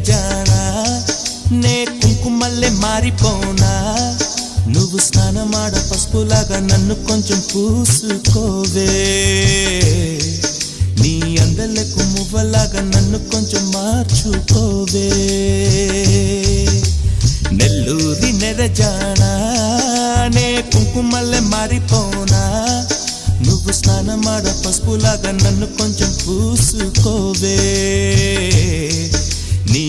నెరజానా నే కుంకుమల్లే మారిపోనా నువ్వు స్నానమాడ పసుపులాగా నన్ను కొంచెం పూసుకోవే నీ అందలకు మువ్వలాగా నన్ను కొంచెం మార్చుకోవే నెల్లూరి నెరజానా నే కుంకుమల్లే మారిపోనా నువ్వు స్నానమాడ పసుపులాగా నన్ను కొంచెం పూసుకోవే